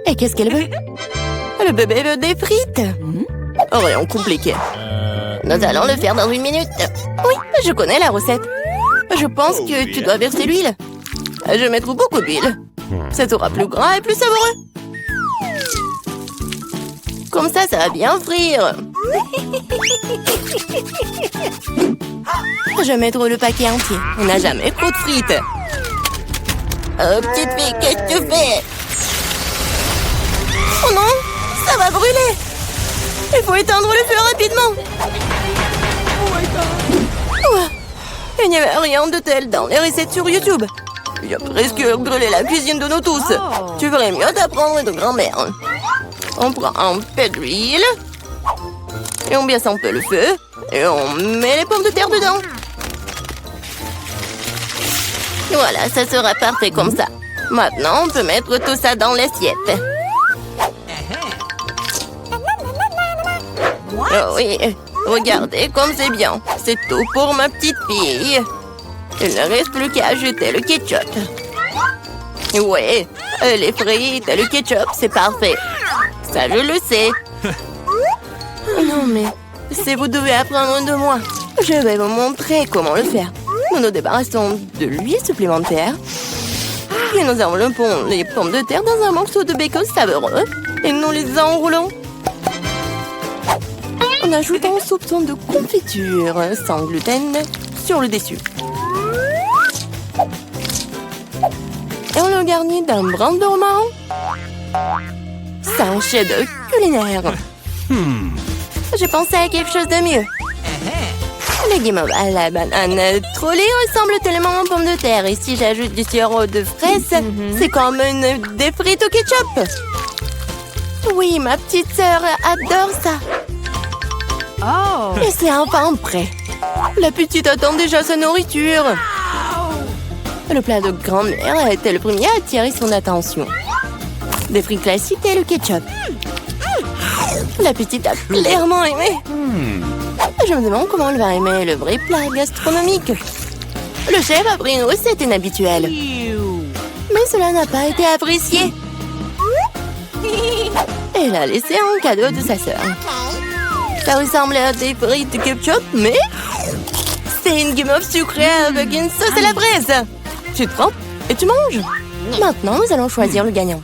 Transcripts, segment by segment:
Et qu'est-ce qu'elle veut? Le bébé veut des frites. Rien compliqué. Nous allons le faire dans 1 minute. Oui, je connais la recette. Je pense que tu dois verser l'huile. Je vais mettre beaucoup d'huile. Ça sera plus gras et plus savoureux. Comme ça va bien frire. Je vais mettre le paquet entier. On n'a jamais trop de frites. Oh, petite fille, qu'est-ce que tu fais? Oh non, ça va brûler. Il faut éteindre le feu rapidement. Ouah, il n'y avait rien de tel dans les recettes sur YouTube. Il a presque brûlé la cuisine de nous tous. Tu ferais mieux d'apprendre de grand-mère. On prend un peu d'huile. Et on baisse un peu le feu. Et on met les pommes de terre dedans. Voilà, ça sera parfait comme ça. Maintenant, on peut mettre tout ça dans l'assiette. Oh oui, regardez comme c'est bien. C'est tout pour ma petite fille. Il ne reste plus qu'à ajouter le ketchup. Ouais, les frites et le ketchup, c'est parfait. Ça, je le sais. Non, mais vous devez apprendre de moi. Je vais vous montrer comment le faire. Nous nous débarrassons de l'huile supplémentaire. Puis nous enveloppons les pommes de terre dans un morceau de bacon savoureux. Et nous les enroulons. En ajoutant un soupçon de confiture sans gluten sur le dessus. Et on le garnit d'un brin de romarin. C'est un chef-d'œuvre culinaire. J'ai pensé à quelque chose de mieux. Le guimauve à la banane trollée ressemble tellement aux pommes de terre. Et si j'ajoute du sirop de fraise, c'est comme des frites au ketchup. Oui, ma petite sœur adore ça. Oh. Et c'est enfin prêt. La petite attend déjà sa nourriture. Le plat de grand-mère a été le premier à attirer son attention. Des frites classiques et le ketchup. La petite a clairement aimé. Je me demande comment elle va aimer le vrai plat gastronomique. Le chef a pris une recette inhabituelle. Mais cela n'a pas été apprécié. Elle a laissé un cadeau de sa sœur. Ça ressemble à des frites de ketchup, mais c'est une guimauve sucrée avec une sauce à la fraise. Tu te trempes et tu manges. Maintenant, nous allons choisir le gagnant.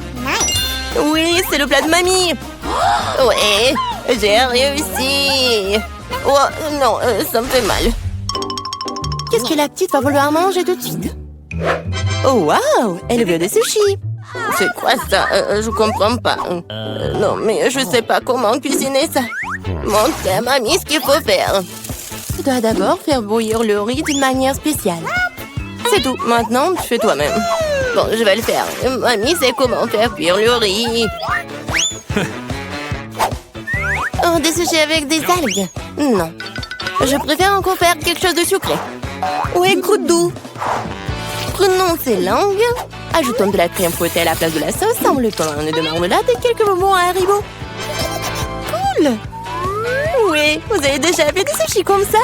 Oui, c'est le plat de mamie. Ouais, j'ai réussi. Oh non, ça me fait mal. Qu'est-ce que la petite va vouloir manger tout de suite? Oh waouh, elle veut des sushis. C'est quoi ça? Je comprends pas. Non, mais je sais pas comment cuisiner ça. Montre à mamie ce qu'il faut faire. Tu dois d'abord faire bouillir le riz d'une manière spéciale. C'est tout. Maintenant, tu fais toi-même. Bon, je vais le faire. Mamie sait comment faire cuire le riz. Oh, des sushis avec des algues? Non. Je préfère encore faire quelque chose de sucré. Ouais, croûte doux. Prenons ces langues. Ajoutons de la crème fouettée à la place de la sauce, enveloppons un nœud de marmelade et quelques bonbons à Haribo. Cool! Oui, vous avez déjà fait des sushis comme ça?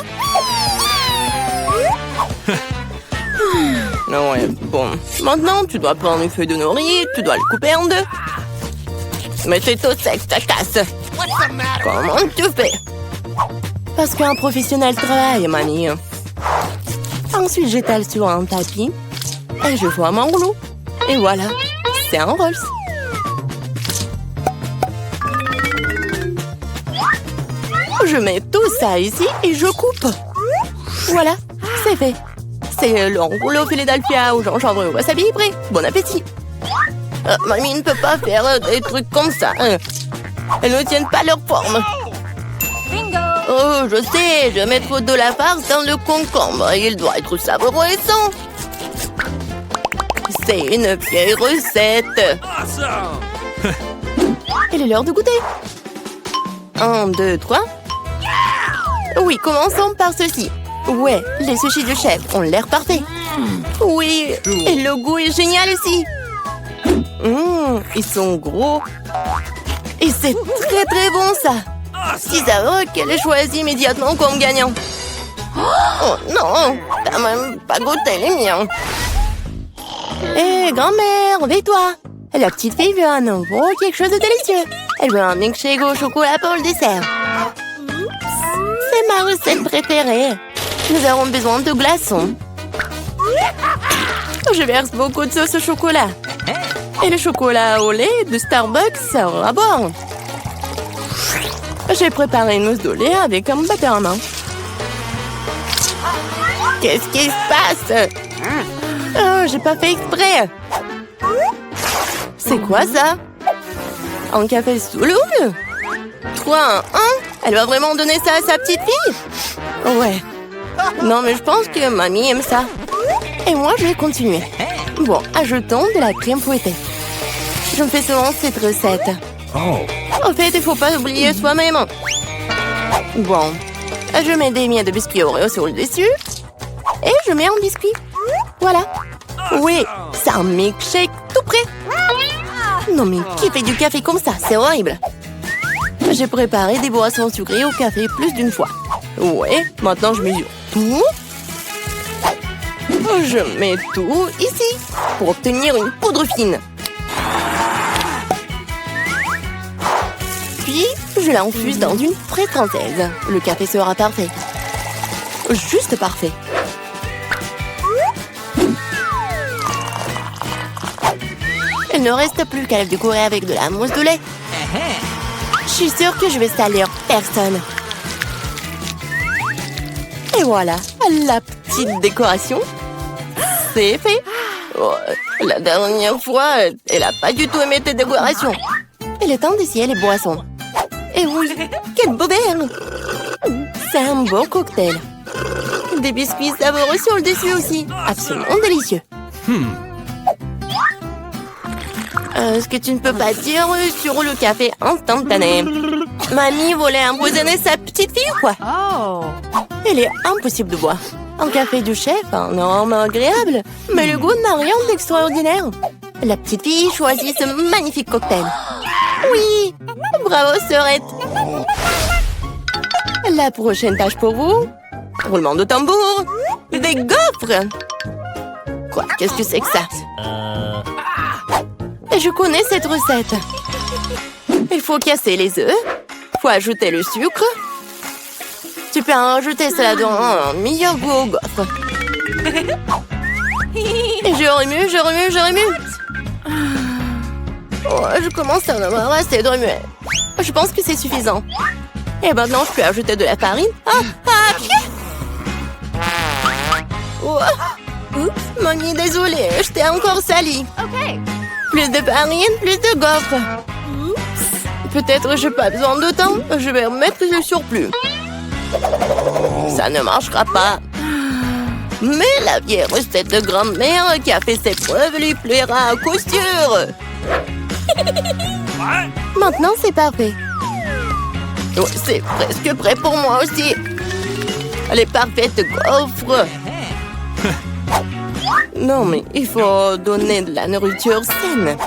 Ouais, bon. Maintenant, tu dois prendre une feuille de nori, tu dois le couper en deux. Mais c'est tout sec, ça casse. Comment tu fais? Parce qu'un professionnel travaille, mamie. Ensuite, j'étale sur un tapis et je forme un rouleau. Et voilà, c'est un Rolls. Je mets tout ça ici et je coupe. Voilà, c'est fait. C'est le rouleau Philadelphia au gingembre et au wasabi prêt. Bon appétit. Mamie ne peut pas faire des trucs comme ça. Elles ne tiennent pas leur forme. Bingo. Oh, je sais, je vais mettre de la farce dans le concombre. Il doit être savoureux et sain. C'est une vieille recette. Il est l'heure de goûter. 1, 2, 3. Oui, commençons par ceci. Ouais, les sushis du chef ont l'air parfaits. Oui, et le goût est génial aussi. Ils sont gros. Et c'est très très bon ça. Si savoureux qu'elle ait choisi immédiatement comme gagnant. Oh non, t'as même pas goûté les miens. Hé, grand-mère, réveille-toi. La petite fille veut un nouveau quelque chose de délicieux. Elle veut un milkshake au chocolat pour le dessert. C'est ma recette préférée. Nous avons besoin de glaçons. Je verse beaucoup de sauce au chocolat. Et le chocolat au lait de Starbucks sera bon. J'ai préparé une mousse de lait avec un batteur à main. Qu'est-ce qui se passe? Oh, j'ai pas fait exprès. C'est quoi ça? Un café sous l'eau? 3, 1. Elle va vraiment donner ça à sa petite fille? Ouais. Non, mais je pense que mamie aime ça. Et moi, je vais continuer. Bon, ajoutons de la crème fouettée. Je me fais souvent cette recette. En fait, il faut pas oublier soi-même. Bon, je mets des miettes de biscuits Oreo sur le dessus. Et je mets un biscuit. Voilà. Oui, c'est un milkshake tout prêt. Non, mais qui fait du café comme ça? C'est horrible. J'ai préparé des boissons sucrées au café plus d'une fois. Ouais, maintenant je mesure tout. Je mets tout ici pour obtenir une poudre fine. Puis, je l'infuse dans une fraise française. Le café sera parfait. Juste parfait. Il ne reste plus qu'à le décorer avec de la mousse de lait. Je suis sûre que je vais salir personne. Et voilà, la petite décoration. C'est fait. Oh, la dernière fois, elle n'a pas du tout aimé tes décorations. Il est temps d'essayer les boissons. Et oui, quel beau verre! C'est un beau cocktail. Des biscuits savoureux sur le dessus aussi. Absolument délicieux. Ce que tu ne peux pas dire sur le café instantané. Mamie voulait empoisonner sa petite fille ou quoi? Oh. Il est impossible de boire. Un café du chef, un arôme agréable, mais le goût n'a rien d'extraordinaire. La petite fille choisit ce magnifique cocktail. Oui, bravo sœurette. La prochaine tâche pour vous, roulement de tambour, des gaufres. Quoi, qu'est-ce que c'est que ça? Je connais cette recette. Il faut casser les œufs, faut ajouter le sucre. Tu peux en rajouter cela dans un meilleur goût aux gaufres. Et je remue. Oh, je commence à en avoir assez de remuer. Je pense que c'est suffisant. Et maintenant, je peux ajouter de la farine. Oh. Oups, mamie, désolée, je t'ai encore sali. Okay. Plus de farine, plus de gaufres. Peut-être je n'ai pas besoin de temps. Je vais remettre le surplus. Ça ne marchera pas. Mais la vieille recette de grand-mère qui a fait ses preuves lui plaira à coup sûr. Maintenant, c'est parfait. Oh, c'est presque prêt pour moi aussi. Les parfaites gaufres. Non, mais il faut donner de la nourriture saine.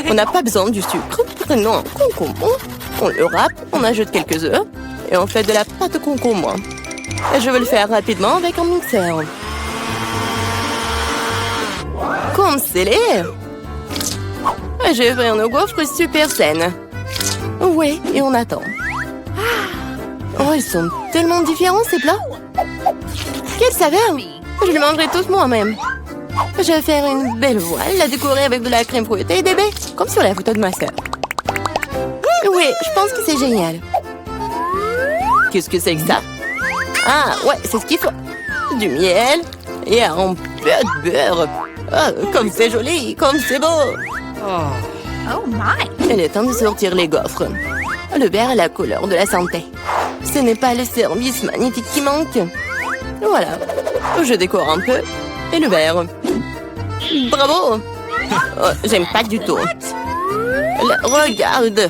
On n'a pas besoin du sucre. Prenons un concombre, on le râpe, on ajoute quelques œufs et on fait de la pâte concombre. Et je vais le faire rapidement avec un mixeur. Comme scellé. Je vais faire une gaufre super saine. Oui, et on attend. Oh, ils sont tellement différents ces plats. Quelle saveur! Je les mangerai tous moi-même. Je vais faire une belle voile, la décorer avec de la crème fouettée et des baies, comme sur la photo de ma sœur. Oui, je pense que c'est génial. Qu'est-ce que c'est que ça? Ah, ouais, c'est ce qu'il faut. Du miel et un peu de beurre. Oh, comme c'est joli, comme c'est beau. Oh my. Il est temps de sortir les gaufres. Le vert est la couleur de la santé. Ce n'est pas le service magnifique qui manque. Voilà. Je décore un peu. Et le vert. Bravo! Oh, j'aime pas du tout. Regarde!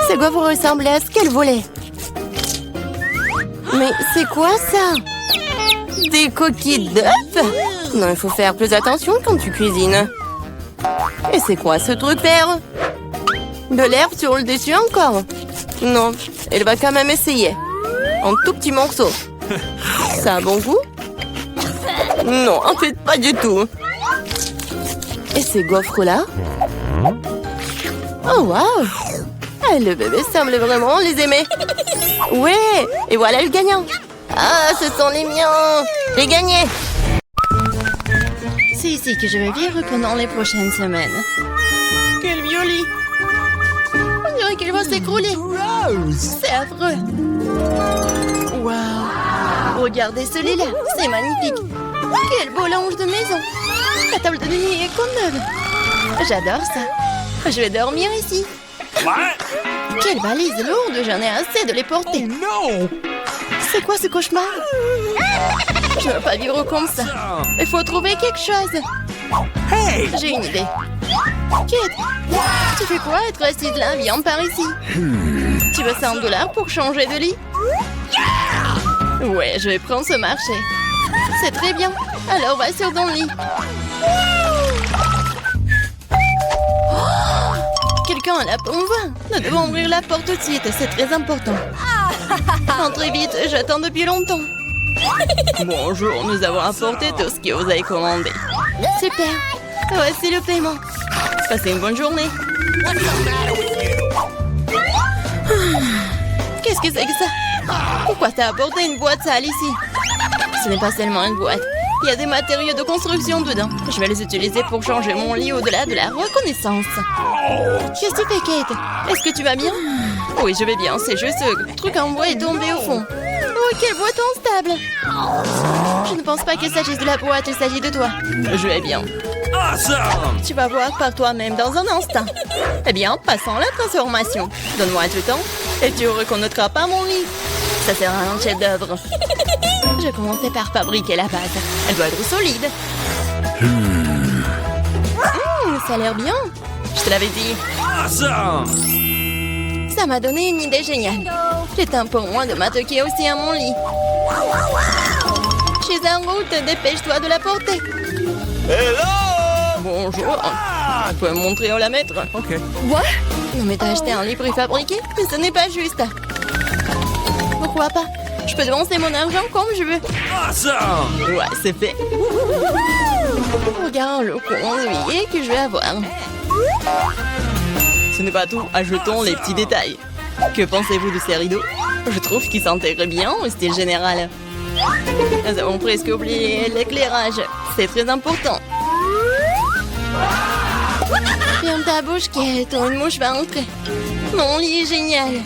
Ces gaufres ressemblaient à ce qu'elle voulait. Mais c'est quoi ça? Des coquilles d'œufs? Non, il faut faire plus attention quand tu cuisines. Et c'est quoi ce truc vert? De l'herbe sur le dessus encore? Non, elle va quand même essayer. Un tout petit morceau. Ça a bon goût? Non, en fait, pas du tout. Et ces gaufres-là? Oh, wow! Ah, le bébé semble vraiment les aimer. Ouais! Et voilà le gagnant. Ah, ce sont les miens! Les gagnés! C'est ici que je vais vivre pendant les prochaines semaines. Quel violet! On dirait qu'il va s'écrouler. C'est affreux. Waouh! Regardez celui-là, c'est magnifique. Quel beau linge de maison. La table de nuit est comme neuve. J'adore ça. Je vais dormir ici. Quelle valise lourde, j'en ai assez de les porter. C'est quoi ce cauchemar? Je ne veux pas vivre comme ça. Il faut trouver quelque chose. J'ai une idée. Kate, tu fais quoi être assise là? Viens par ici. Tu veux $100 pour changer de lit? Ouais, je vais prendre ce marché. C'est très bien. Alors va sur ton lit. Quelqu'un a la pompe. Nous devons ouvrir la porte tout de suite, c'est très important. Entrez vite, j'attends depuis longtemps. Bonjour, nous avons apporté tout ce que vous avez commandé. Super, voici le paiement. Passez une bonne journée. Qu'est-ce que c'est que ça? Pourquoi t'as apporté une boîte sale ici? Ce n'est pas seulement une boîte. Il y a des matériaux de construction dedans. Je vais les utiliser pour changer mon lit au-delà de la reconnaissance. Qu'est-ce que tu fais, Kate? Est-ce que tu vas bien? Oui, je vais bien. C'est juste ce truc en bois est tombé au fond. Oh, quelle boîte instable! Je ne pense pas qu'il s'agisse de la boîte, il s'agit de toi. Je vais bien. Tu vas voir par toi-même dans un instant. Eh bien, passons à la transformation. Donne-moi tout le temps et tu reconnaîtras pas mon lit. Ça sera un chef-d'œuvre. Je commençais par fabriquer la base. Elle doit être solide. Ça a l'air bien. Je te l'avais dit. Ça m'a donné une idée géniale. C'est temps pour moi de m'attaquer aussi à mon lit. Je suis en route, dépêche-toi de la porter. Bonjour. Tu peux me montrer où la mettre? Ok. What? Non mais t'as acheté un lit préfabriqué? Mais ce n'est pas juste. Pourquoi pas? Je peux dépenser mon argent comme je veux. Ouais, c'est fait. Regarde le conduit que je vais avoir. Ce n'est pas tout, ajoutons les petits détails. Que pensez-vous de ces rideaux? Je trouve qu'ils s'intègrent bien au style général. Nous avons presque oublié l'éclairage. C'est très important. Ferme ta bouche, Kate, une mouche va entrer. Mon lit est génial.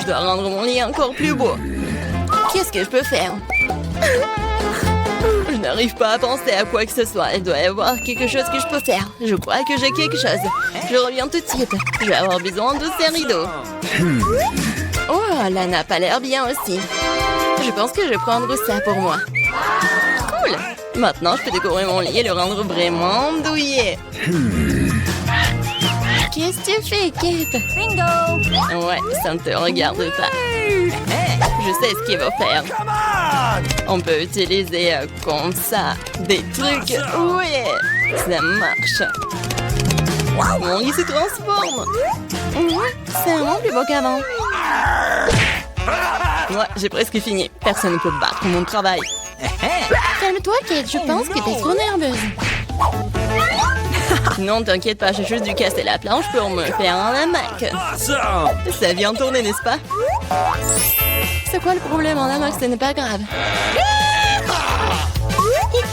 Je dois rendre mon lit encore plus beau. Qu'est-ce que je peux faire? Je n'arrive pas à penser à quoi que ce soit. Il doit y avoir quelque chose que je peux faire. Je crois que j'ai quelque chose. Je reviens tout de suite. Je vais avoir besoin de ces rideaux. Oh, la nappe a l'air bien aussi. Je pense que je vais prendre ça pour moi. Cool. Maintenant, je peux décorer mon lit et le rendre vraiment douillet. Qu'est-ce que tu fais, Kate? Bingo! Ouais, ça ne te regarde pas. Je sais ce qu'il va faire. On peut utiliser comme ça des trucs. Ouais, ça marche. Mon lit se transforme. Ouais, c'est vraiment plus beau qu'avant. Ouais, j'ai presque fini. Personne ne peut battre mon travail. Calme-toi, Kate. Je pense que t'es trop nerveuse. Non, t'inquiète pas, j'ai juste dû casser la planche pour me faire un hamac. Ça vient tourner, n'est-ce pas? C'est quoi le problème en hamac? Ce n'est pas grave.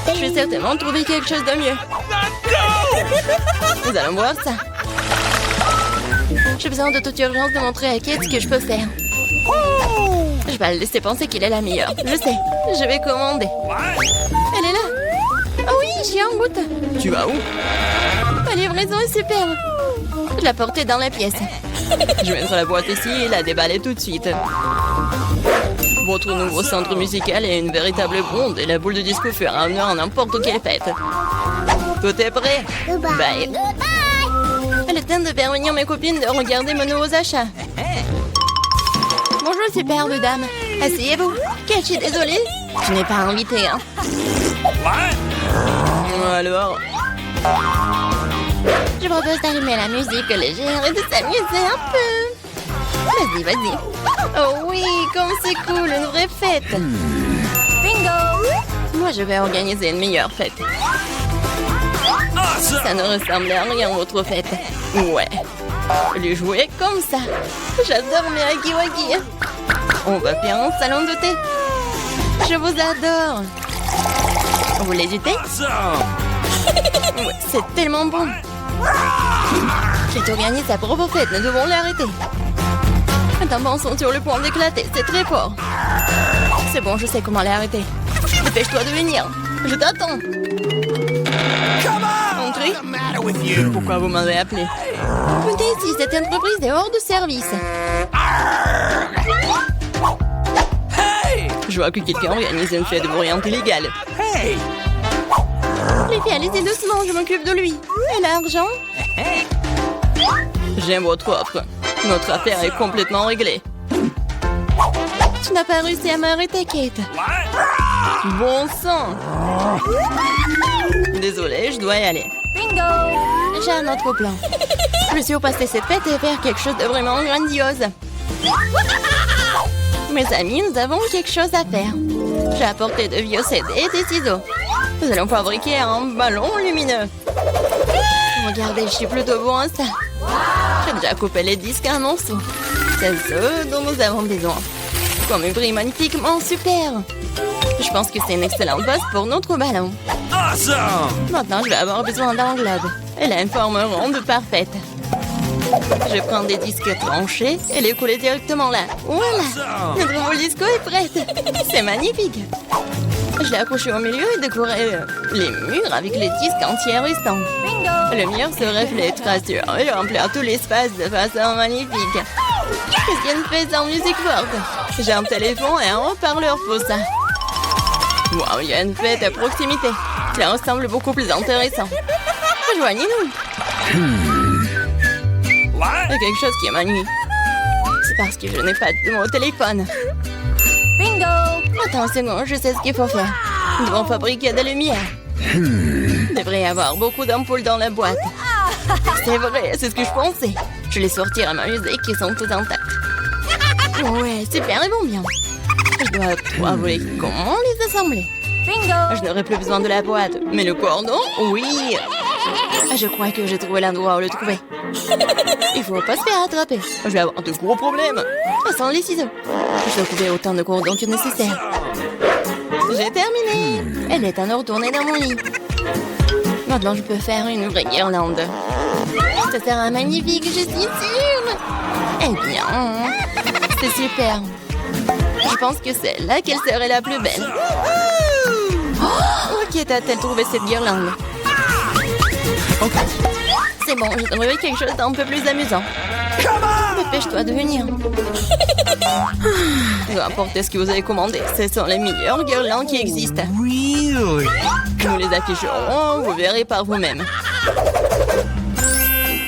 Je vais certainement trouver quelque chose de mieux. Nous allons voir ça. J'ai besoin de toute urgence de montrer à Kate ce que je peux faire. Je vais le laisser penser qu'il est la meilleure. Je sais, je vais commander. Elle est là. Oh oui, j'y en route. Tu vas où? La livraison est super. Je l'ai portée dans la pièce. Je vais mettre la boîte ici et la déballer tout de suite. Votre nouveau centre musical est une véritable bombe et la boule de disco fera honneur à n'importe quelle fête. Tout est prêt? Bye. Elle est temps de faire venir mes copines de regarder mes nouveaux achats. Bonjour, superbe dame. Asseyez-vous. Je suis désolée. Je n'ai pas invité, hein. Alors? Je propose d'allumer la musique légère et de s'amuser un peu. Vas-y, vas-y. Oh oui, comme c'est cool, une vraie fête. Bingo! Moi, je vais organiser une meilleure fête. Ça ne ressemble à rien votre fête. Ouais. Les jouets comme ça. J'adore mes huggy-wuggy. On va faire un salon de thé. Je vous adore. Vous voulez du thé? Ouais, c'est tellement bon. J'ai tout gagné sa propre fête. Nous devons l'arrêter. Les enfants sont sur le point d'éclater. C'est très fort. C'est bon, je sais comment l'arrêter. Dépêche-toi de venir. Je t'attends. Entrez. Pourquoi vous m'avez appelé? Daisy, cette entreprise est hors de service. Je vois que quelqu'un organise une fête de bruyante illégale. Les filles, allez-y doucement, je m'occupe de lui. Et l'argent? J'aime votre offre. Notre affaire est complètement réglée. Tu n'as pas réussi à m'arrêter, Kate. Bon sang. Désolée, je dois y aller. Bingo! J'ai un autre plan. Je suis passer cette fête et faire quelque chose de vraiment grandiose. Mes amis, nous avons quelque chose à faire. J'ai apporté de vieux CD et des ciseaux. Nous allons fabriquer un ballon lumineux. Regardez, je suis plutôt bon à ça. J'ai déjà coupé les disques en morceaux. C'est ce dont nous avons besoin. Comme il brille magnifiquement, super. Je pense que c'est une excellente base pour notre ballon. Maintenant, je vais avoir besoin d'un globe. Elle a une forme ronde parfaite. Je prends des disques tranchés et les coller directement là. Voilà, notre nouveau disco est prête. C'est magnifique. Je l'ai accroché au milieu et décoré les murs avec les disques entiers restants. Le mur se reflètera sur et remplir tout l'espace de façon magnifique. Qu'est-ce qu'il fait sans musique forte? J'ai un téléphone et un haut-parleur pour ça. Wow, il y a une fête à proximité. Cela ressemble beaucoup plus intéressant. Rejoignez-nous. Il y a quelque chose qui est ma nuit. C'est parce que je n'ai pas de mon téléphone. Bingo! Attends une seconde, je sais ce qu'il faut faire. Nous devons fabriquer de la lumière. Il devrait y avoir beaucoup d'ampoules dans la boîte. C'est vrai, c'est ce que je pensais. Je les sortir à m'amuser qui sont toutes intactes. Ouais, super, ils vont bien. Je dois trouver comment les assembler. Bingo! Je n'aurai plus besoin de la boîte. Mais le cordon, oui. Je crois que j'ai trouvé l'endroit où le trouver. Il faut pas se faire attraper. Je vais avoir de gros problèmes. Sans les ciseaux. Je dois couper autant de cordons que nécessaire. J'ai terminé. Elle est en retournée dans mon lit. Maintenant, je peux faire une vraie guirlande. Ça sera magnifique, je suis sûre. Eh bien, c'est super. Je pense que c'est là qu'elle serait la plus belle. Oh, qui a-t-elle trouvé cette guirlande? Okay. C'est bon, j'ai trouvé quelque chose d'un peu plus amusant. Dépêche-toi de venir. Peu importe ce que vous avez commandé, ce sont les meilleurs guirlandes qui existent. Nous les afficherons, vous verrez par vous-même.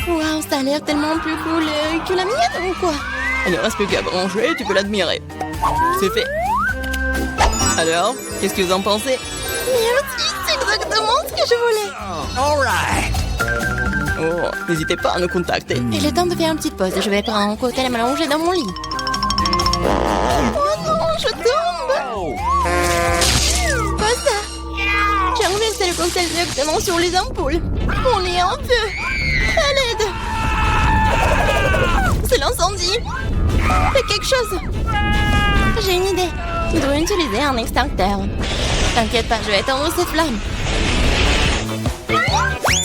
Waouh, ça a l'air tellement plus cool que la mienne ou quoi? Il ne reste plus qu'à brancher, tu peux l'admirer. C'est fait. Alors, qu'est-ce que vous en pensez? Merci, c'est exactement ce que je voulais. Oh, n'hésitez pas à nous contacter. Il est temps de faire une petite pause. Je vais prendre un cocktail à m'allonger dans mon lit. Oh non, je tombe. Pas ça. J'ai renversé le cocktail directement sur les ampoules. Mon lit est en feu. À l'aide. C'est l'incendie. Fais quelque chose. J'ai une idée. Nous devons utiliser un extincteur. T'inquiète pas, je vais éteindre ces flammes.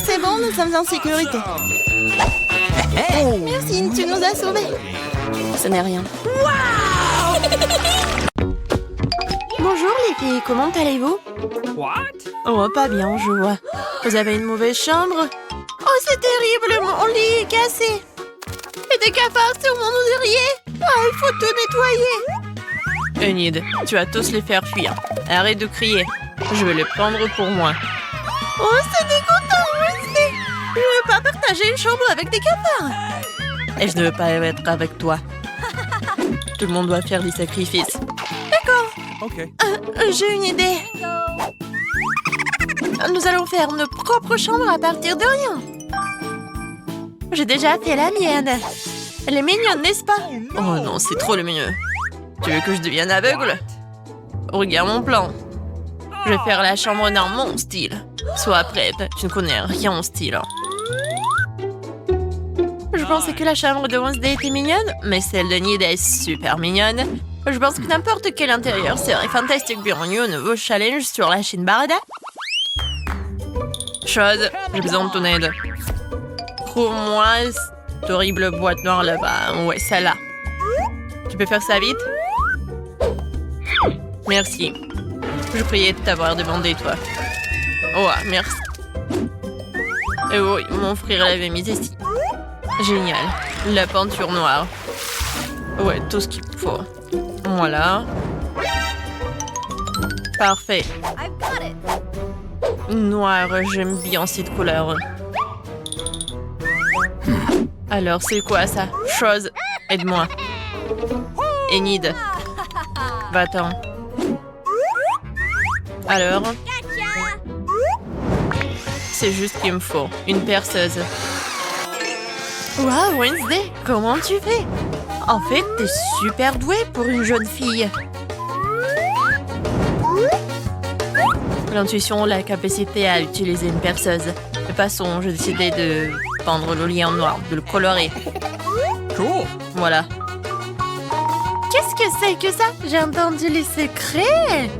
C'est bon, nous sommes en sécurité. Merci, tu nous as sauvés. Ce n'est rien. Bonjour les filles, comment allez-vous? Oh, pas bien, je vois. Vous avez une mauvaise chambre? Oh, c'est terrible, mon lit est cassé. Et des cafards sur mon oreiller. Oh, il faut tout nettoyer. Enid, tu vas tous les faire fuir. Arrête de crier. Je vais les prendre pour moi. Oh, c'est dégoûtant, merci. Je ne veux pas partager une chambre avec des cafards. Et je ne veux pas être avec toi. Tout le monde doit faire des sacrifices. D'accord. Ok. J'ai une idée. Nous allons faire nos propres chambres à partir de rien. J'ai déjà fait la mienne. Elle est mignonne, n'est-ce pas? Oh non, c'est trop le mieux. Tu veux que je devienne aveugle? Regarde mon plan. Je vais faire la chambre dans mon style. Sois prête, tu ne connais rien en style. Je pensais que la chambre de Wednesday était mignonne, mais celle de Nid est super mignonne. Je pense que n'importe quel intérieur serait fantastique. Bienvenue au nouveau challenge sur la chaîne Barada. Chose, j'ai besoin de ton aide. Trouve-moi cette horrible boîte noire là-bas. Ouais, celle-là. Tu peux faire ça vite? Merci. Je priais de t'avoir demandé, toi. Oh, merci. Et oui, mon frère l'avait mise ici. Génial. La peinture noire. Ouais, tout ce qu'il faut. Voilà. Parfait. Noir, j'aime bien cette couleur. Alors, c'est quoi ça? Chose, aide-moi. Enid. Va-t'en. Alors? C'est juste ce qu'il me faut. Une perceuse. Wow, Wednesday, comment tu fais? En fait, t'es super douée pour une jeune fille. L'intuition, la capacité à utiliser une perceuse. Mais passons, j'ai décidé de peindre le lien en noir, de le colorer. Cool. Voilà. Qu'est-ce que c'est que ça? J'ai entendu les secrets.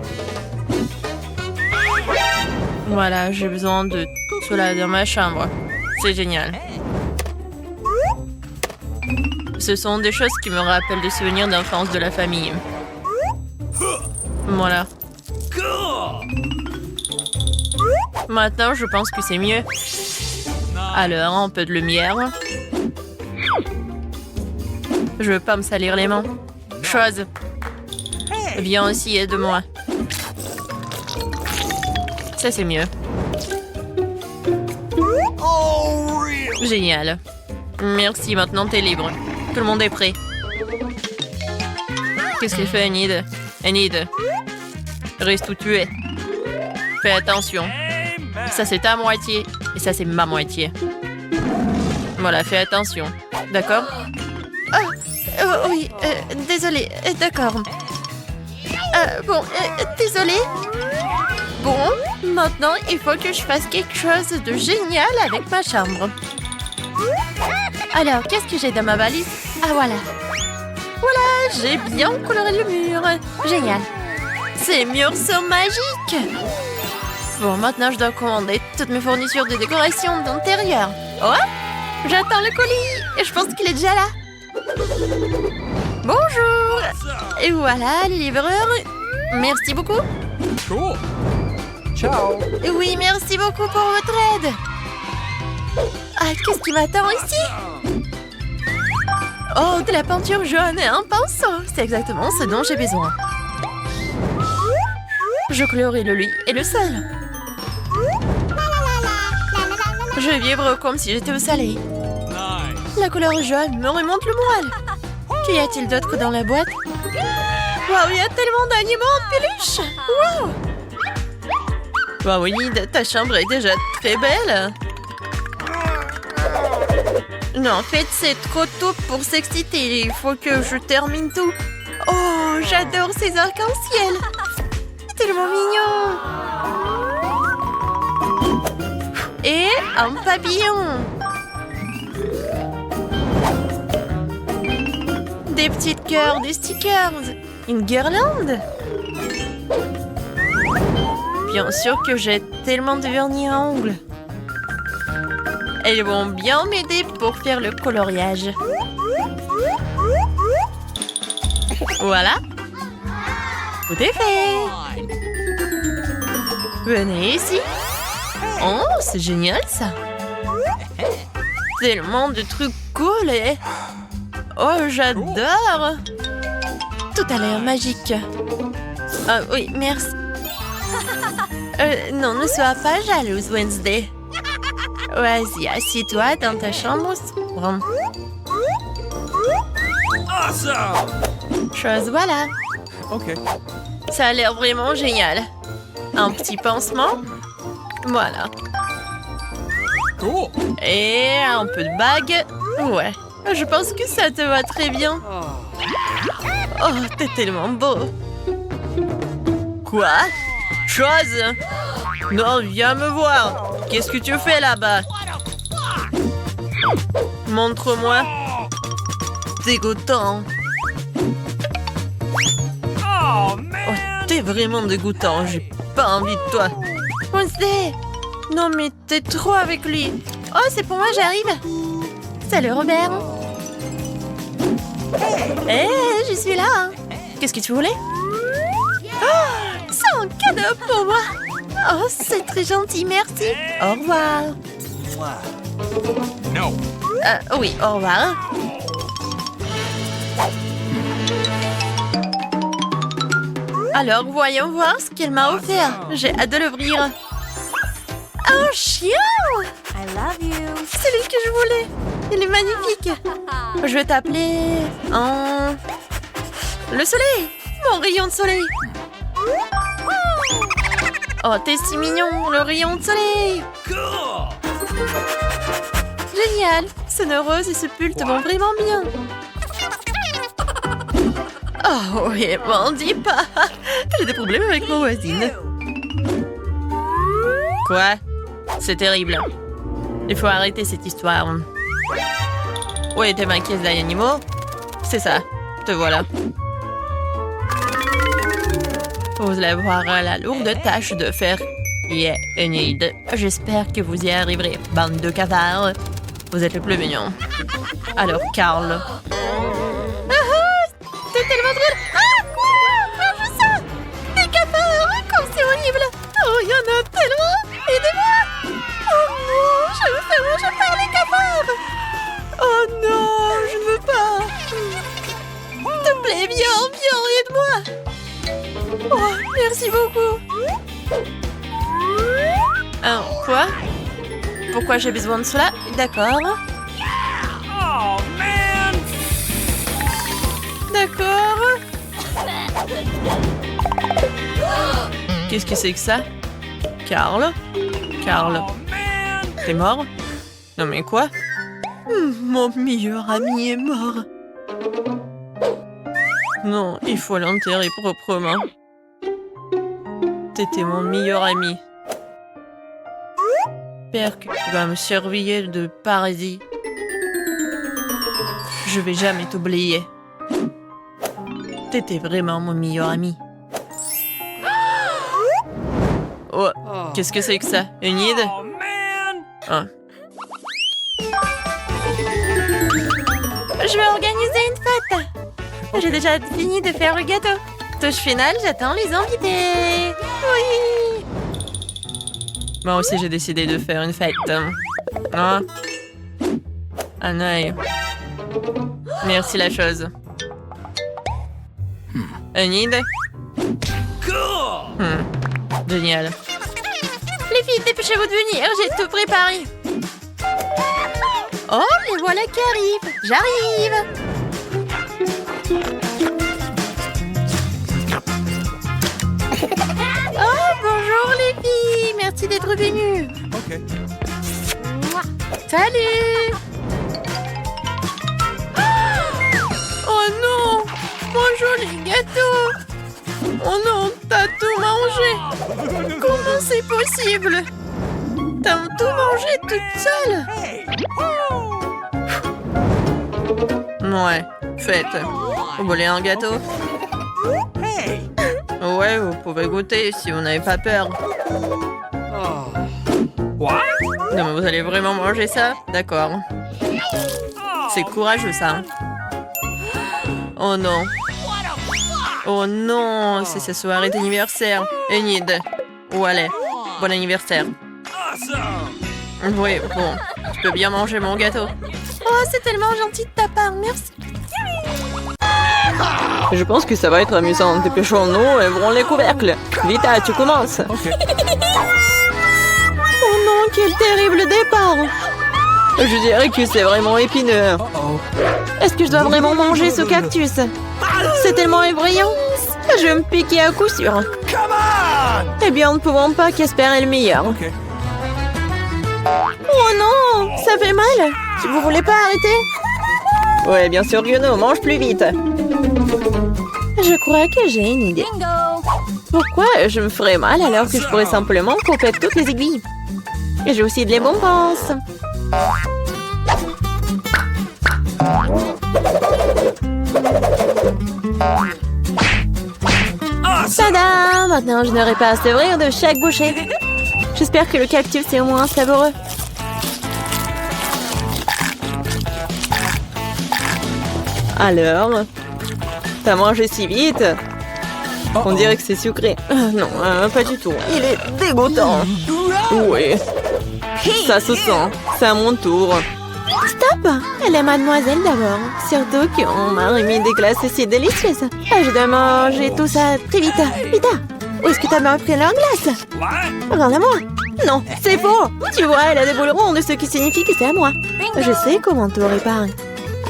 Voilà, j'ai besoin de cela dans ma chambre. C'est génial. Ce sont des choses qui me rappellent des souvenirs d'enfance de la famille. Voilà. Maintenant, je pense que c'est mieux. Alors, un peu de lumière. Je veux pas me salir les mains. Chose. Viens aussi, aide-moi. Ça, c'est mieux. Génial. Merci, maintenant t'es libre. Tout le monde est prêt. Qu'est-ce qu'il fait, Enid? Enid. Reste où tu es. Fais attention. Ça, c'est ta moitié. Et ça, c'est ma moitié. Voilà, fais attention. D'accord? Oh, oui, désolée. D'accord. Bon, désolée. Bon, maintenant, il faut que je fasse quelque chose de génial avec ma chambre. Alors, qu'est-ce que j'ai dans ma valise? Ah, voilà. Voilà, j'ai bien coloré le mur. Génial. Ces murs sont magiques. Bon, maintenant, je dois commander toutes mes fournitures de décoration d'intérieur. Oh, j'attends le colis. Et je pense qu'il est déjà là. Bonjour. Et voilà, les livreurs. Merci beaucoup. Cool. Ciao. Oui, merci beaucoup pour votre aide. Ah, qu'est-ce qui m'attend ici? Oh, de la peinture jaune et un pinceau. C'est exactement ce dont j'ai besoin. Je colorerai le lit et le sol. Je vais vivre comme si j'étais au soleil. Nice. La couleur jaune me remonte le moral. Qu'y a-t-il d'autre dans la boîte? Waouh, il y a tellement d'animaux en peluche. Waouh! Waouh, oui, ta chambre est déjà très belle. Non, en fait, c'est trop tôt pour s'exciter. Il faut que je termine tout. Oh, j'adore ces arcs-en-ciel. C'est tellement mignon. Et un papillon. Des petites cœurs, des stickers. Une guirlande. Bien sûr que j'ai tellement de vernis à ongles. Elles vont bien m'aider pour faire le coloriage. Voilà. Tout est fait. Venez ici. Oh, c'est génial ça. Tellement de trucs cool et... Oh, j'adore. Tout a l'air magique. Ah oui, merci. Non, ne sois pas jalouse, Wednesday. Vas-y, assieds-toi dans ta chambre sombre. Awesome. Chose, voilà. Ok. Ça a l'air vraiment génial. Un petit pansement. Voilà. Cool. Et un peu de bague. Ouais, je pense que ça te va très bien. Oh, t'es tellement beau. Quoi? Chose? Non, viens me voir. Qu'est-ce que tu fais là-bas? Montre-moi. Dégoûtant. Oh, Oh, man! t'es vraiment dégoûtant. J'ai pas envie de toi. On sait. Non, mais t'es trop avec lui. Oh, c'est pour moi, j'arrive. Salut, Robert. Je suis là. Qu'est-ce que tu voulais? Oh, c'est un cadeau pour moi. Oh, c'est très gentil, merci. Au revoir. No. Oui, au revoir. Alors, voyons voir ce qu'elle m'a offert. J'ai hâte de l'ouvrir. Un chien! I love you. C'est lui que je voulais. Il est magnifique. Je vais t'appeler... Le soleil! Mon rayon de soleil! Oh, t'es si mignon, le rayon de soleil! Cool! Génial! Ce nœud rose et ce pull te vont vraiment bien. Oh oui, m'en dis pas! J'ai des problèmes avec ma voisine. Quoi? C'est terrible. Il faut arrêter cette histoire. Où était ma caisse d'animaux? C'est ça. Te voilà. Vous allez avoir la lourde tâche de faire Enid. J'espère que vous y arriverez, bande de cafards. Vous êtes le plus mignon. Alors, Carl. C'est tellement drôle. Ah, quoi? Mange ça. Des cafards, comme c'est horrible. Oh, il y en a tellement. Aidez-moi. Oh non, je me fais manger par les cafards. Oh non, je ne veux pas. S'il te plaît, viens, aide-moi. Oh, merci beaucoup. Quoi? Pourquoi j'ai besoin de cela? D'accord. Oh, man! D'accord. Qu'est-ce que c'est que ça? Carl? Carl, Oh, man! t'es mort? Non mais quoi? Mon meilleur ami est mort. Non, il faut l'enterrer proprement. T'étais mon meilleur ami. Perk va me surveiller de parasites. Je vais jamais t'oublier. T'étais vraiment mon meilleur ami. Oh, qu'est-ce que c'est que ça? Une idée? Oh, man! Ah. Je vais organiser une fête. J'ai déjà fini de faire le gâteau. Touche finale, j'attends les invités. Oui. Moi aussi, j'ai décidé de faire une fête. Ah. Un œil. Merci la chose. Une idée? Cool! Génial. Les filles, dépêchez-vous de venir, j'ai tout préparé. Oh, les voilà qui arrivent. J'arrive. Oh, bonjour les filles. Merci d'être venues. OK. Salut. Oh non, mon joli gâteau. Oh non, t'as tout mangé. Comment c'est possible? T'as tout mangé toute seule? Ouais, faites. Vous voulez un gâteau? Ouais, vous pouvez goûter si vous n'avez pas peur. What? Non, mais vous allez vraiment manger ça? D'accord. C'est courageux, ça. Oh non. Oh non, c'est sa soirée d'anniversaire. Enid. Où allez? Bon anniversaire. Awesome! Oui, bon. Tu peux bien manger mon gâteau. Oh, c'est tellement gentil de ta part, merci. Je pense que ça va être amusant. Dépêchons-nous et ouvrons les couvercles. Vita, tu commences. OK. Oh non, quel terrible départ. Je dirais que c'est vraiment épineux. Uh-oh. Est-ce que je dois vraiment manger ce cactus? C'est tellement effrayant. Je vais me piquer à coup sûr. Come on! Eh bien, nous ne pouvons pas qu'espérer le meilleur. OK. Oh non, ça fait mal. Vous voulez pas arrêter? Ouais, bien sûr, Guno, mange plus vite. Je crois que j'ai une idée. Bingo! Pourquoi je me ferais mal alors que je pourrais simplement couper toutes les aiguilles? Et j'ai aussi de les bonbons. Tada! Maintenant, je n'aurai pas à s'ouvrir de chaque bouchée. J'espère que le cactus est au moins savoureux. Alors, t'as mangé si vite? On dirait que c'est sucré. Non, pas du tout. Il est dégoûtant. Oui. Ça se sent. C'est à mon tour. Stop! Elle est mademoiselle d'abord. Surtout qu'on m'a remis des glaces si délicieuses. Je dois manger tout ça très vite. Vite! Où est-ce que t'as bien pris leur glace? Regarde-moi! Non, c'est faux! Tu vois, elle a des boules rondes, ce qui signifie que c'est à moi. Je sais comment tout réparer.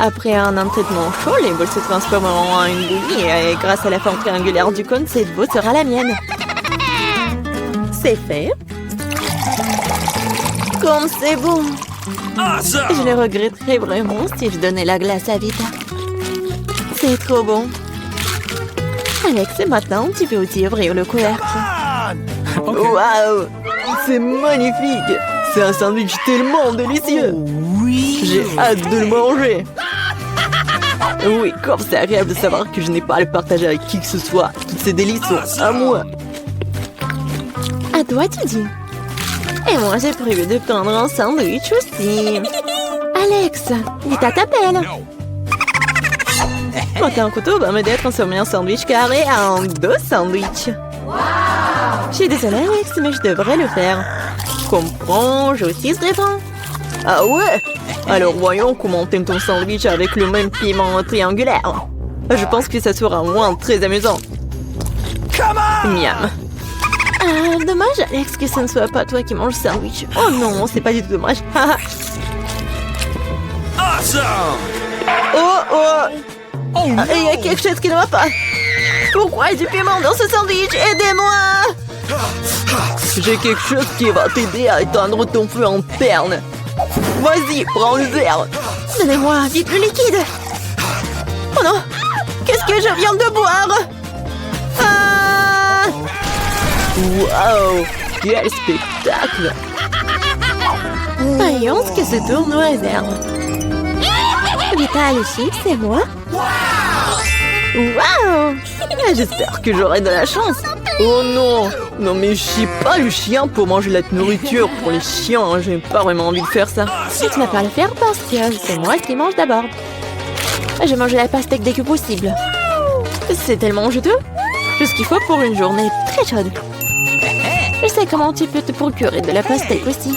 Après un traitement chaud, les boules se transformeront en une bouillie et grâce à la forme triangulaire du cône, cette boule sera la mienne. C'est fait. Comme c'est bon! Je le regretterais vraiment si je donnais la glace à Vita. C'est trop bon. Alex, maintenant, tu peux aussi ouvrir le couvercle. Waouh! C'est magnifique! C'est un sandwich tellement délicieux! J'ai hâte de le manger! Oui, comme c'est agréable de savoir que je n'ai pas à le partager avec qui que ce soit. Toutes ces délices sont à moi. À toi, tu dis. Et moi, j'ai prévu de prendre un sandwich aussi. Alex, Vita t'appelle. Monter un couteau va m'aider à transformer un sandwich carré en 2 sandwichs. Je suis désolée, Alex, mais je devrais le faire. Comprends, je aussi serai bon. Ah ouais? Alors voyons comment t'aimes ton sandwich avec le même piment triangulaire. Je pense que ça sera au moins très amusant. Miam. Dommage, Alex, que ce ne soit pas toi qui manges le sandwich. Oh non, c'est pas du tout dommage. Oh, il y a quelque chose qui ne va pas. Pourquoi il y a du piment dans ce sandwich? Aidez-moi! J'ai quelque chose qui va t'aider à éteindre ton feu interne. Vas-y, prends le verre. Donnez-moi vite le liquide. Oh non! Qu'est-ce que je viens de boire? Ah! Waouh! Quel spectacle! Voyons ce que ce tour nous réserve. Vita, les chips, c'est moi? Waouh! J'espère que j'aurai de la chance. Oh non! Non mais je suis pas le chien pour manger la nourriture pour les chiens. J'ai pas vraiment envie de faire ça. Et tu vas pas le faire parce que c'est moi qui mange d'abord. Je mange la pastèque dès que possible. C'est tellement juteux. Tout ce qu'il faut pour une journée très chaude. Je sais comment tu peux te procurer de la pastèque aussi.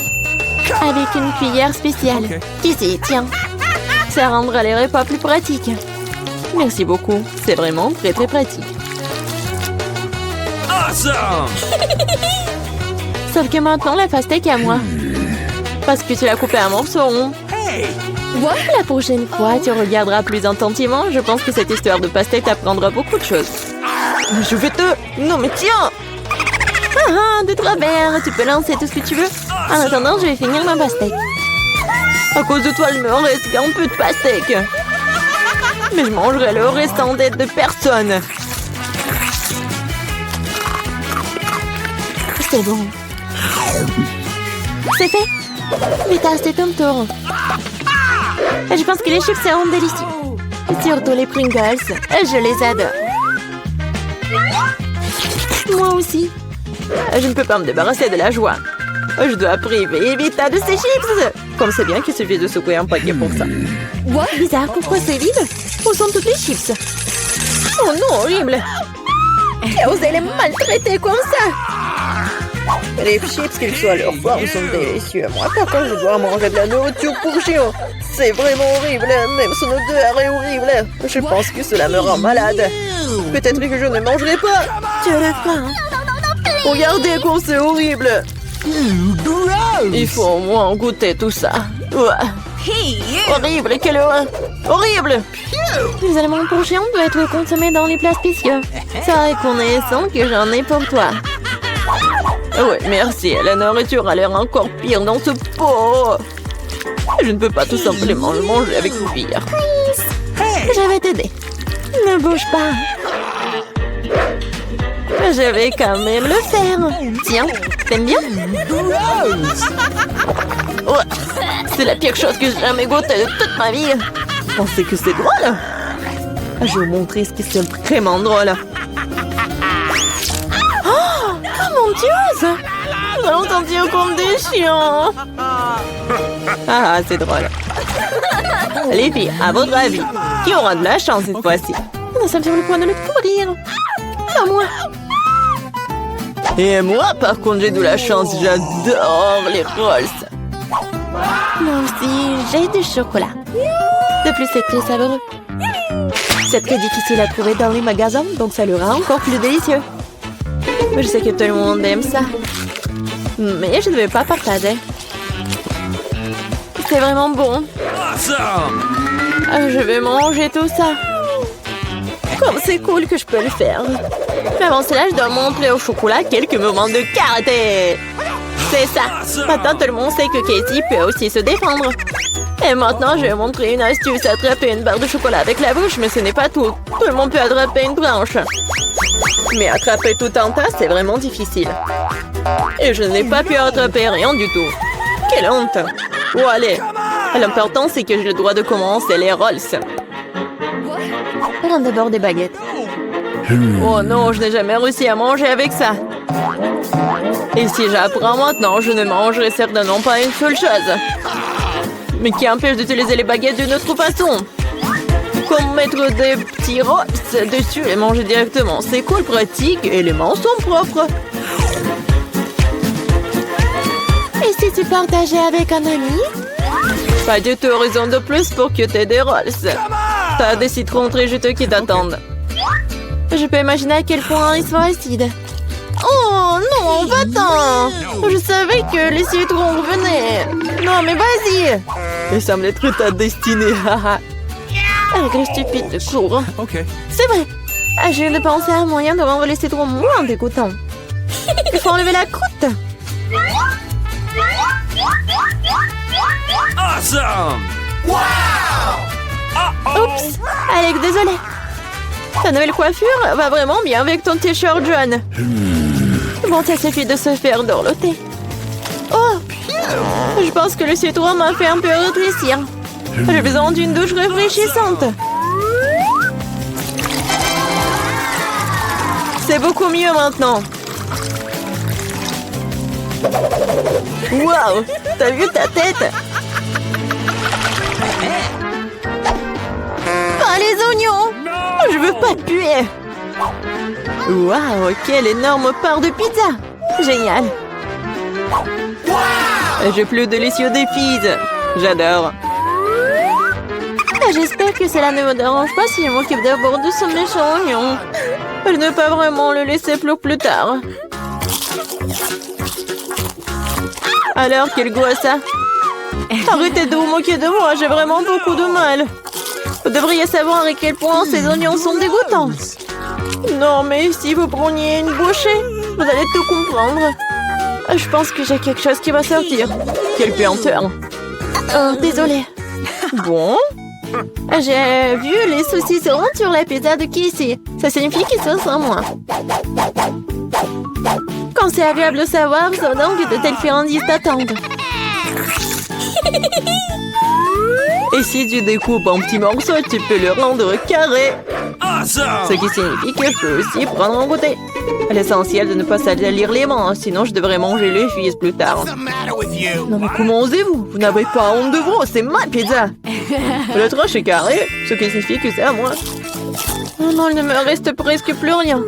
Avec une cuillère spéciale. Ici, tiens. Ça rendra les repas plus pratiques. Merci beaucoup. C'est vraiment très très pratique. Sauf que maintenant, la pastèque est à moi. Parce que tu l'as coupée à morceaux ronds. La prochaine fois, tu regarderas plus attentivement. Je pense que cette histoire de pastèque t'apprendra beaucoup de choses. Je vais te... Non mais tiens! De travers, tu peux lancer tout ce que tu veux. En attendant, je vais finir ma pastèque. À cause de toi, il me reste un peu de pastèque. Mais je mangerai le restant d'aide de personne. C'est bon. C'est fait. Vita, c'est ton tour. Je pense que les chips seront délicieux. Surtout les Pringles. Je les adore. Moi aussi. Je ne peux pas me débarrasser de la joie. Je dois priver Vita de ses chips. Comme c'est bien qu'il suffit de secouer un paquet pour ça. Bizarre, pourquoi c'est vide? Où sont toutes les chips? Oh non, horrible. Et osé les maltraiter comme ça. Les chips, qu'ils soient leur forme, sont délicieux. Moi, par contre, je dois manger de la nourriture pour chiens. C'est vraiment horrible. Même son odeur est horrible. Je pense que cela me rend malade. Peut-être que je ne mangerai pas. Tu as la faim. Regardez comme c'est horrible. Il faut au moins goûter tout ça. Horrible, quelle horreur. Horrible. Les aliments pour chiens doivent être consommés dans les plats spéciaux. C'est reconnaissant que j'en ai pour toi. Ouais, merci. La nourriture a l'air encore pire dans ce pot. Je ne peux pas tout simplement le manger avec une cuillère. Je vais t'aider. Ne bouge pas. Je vais quand même le faire. Tiens, t'aimes bien? Oh, c'est la pire chose que j'ai jamais goûtée de toute ma vie. Pensez que c'est drôle? Je vais vous montrer ce qui est vraiment drôle. Oh mon Dieu! Nous allons t'en dire comme des chiens. Ah, c'est drôle. Les filles, à votre avis, qui aura de la chance cette fois-ci? Nous sommes sur le point de le pourrir. Pas moi. Et moi, par contre, j'ai de la chance. J'adore les rolls. Moi aussi, j'ai du chocolat. De plus, c'est très savoureux. C'est très difficile à trouver dans les magasins, donc ça le rend encore plus délicieux. Je sais que tout le monde aime ça. Mais je ne vais pas partager. C'est vraiment bon. Awesome! Je vais manger tout ça. Comme c'est cool que je peux le faire. Mais avant cela, je dois montrer au chocolat quelques moments de karaté. C'est ça. Maintenant, tout le monde sait que Casey peut aussi se défendre. Et maintenant, je vais montrer une astuce. Attraper une barre de chocolat avec la bouche, mais ce n'est pas tout. Tout le monde peut attraper une branche. Mais attraper tout un tas, c'est vraiment difficile. Et je n'ai pas pu attraper rien du tout. Quelle honte. Oh, allez. L'important, c'est que j'ai le droit de commencer les rolls. Prends d'abord des baguettes. Oh non, je n'ai jamais réussi à manger avec ça. Et si j'apprends maintenant, je ne mangerai certainement pas une seule chose. Mais qui empêche d'utiliser les baguettes d'une autre façon? Comme mettre des petits rolls dessus et manger directement. C'est cool, pratique et les mains sont propres. Et si tu partageais avec un ami? Pas du tout, raison de plus pour que tu aies des rolls. T'as des citrons très juteux qui t'attendent. Je peux imaginer à quel point ils sont acides. Oh non, va-t'en! Je savais que les citrons revenaient. Non, mais vas-y! Il semble être ta destinée. Avec les stupides de cours. Okay. C'est vrai. Je viens de penser à un moyen de rendre les citrons moins dégoûtants. Il faut enlever la croûte. Awesome! Oups! Alex, désolé. Ta nouvelle coiffure va vraiment bien avec ton t-shirt jaune. Bon, ça suffit de se faire dorloter. Oh! Je pense que le citron m'a fait un peu rétrécir. J'ai besoin d'une douche rafraîchissante. C'est beaucoup mieux maintenant. Waouh! T'as vu ta tête? Pas les oignons! Je veux pas puer. Waouh! Quelle énorme part de pizza! Génial! J'ai plus délicieux des pizzas. J'adore. J'espère que cela ne me dérange pas si je m'occupe d'abord de ce méchant oignon. Je ne vais pas vraiment le laisser pour plus tard. Alors, quel goût a ça? Arrêtez de vous moquer de moi, j'ai vraiment beaucoup de mal. Vous devriez savoir à quel point ces oignons sont dégoûtants. Non, mais si vous preniez une bouchée, vous allez tout comprendre. Je pense que j'ai quelque chose qui va sortir. Quelle puanteur. Oh, désolée. Bon. J'ai vu les saucisses rondes sur la pizza de Casey. Ça signifie qu'ils sont sans moi. Quand c'est agréable de savoir, ça donc de tels friandises t'attendent. Et si tu découpes en petits morceaux, tu peux le rendre carré. Awesome! Ce qui signifie que je peux aussi prendre un goûter. L'essentiel de ne pas salir les mains, sinon je devrais manger les fils plus tard. Non mais comment osez-vous? Vous n'avez pas honte de vous, c'est ma pizza. Le tranche est carré, ce qui signifie que c'est à moi. Oh non, il ne me reste presque plus rien.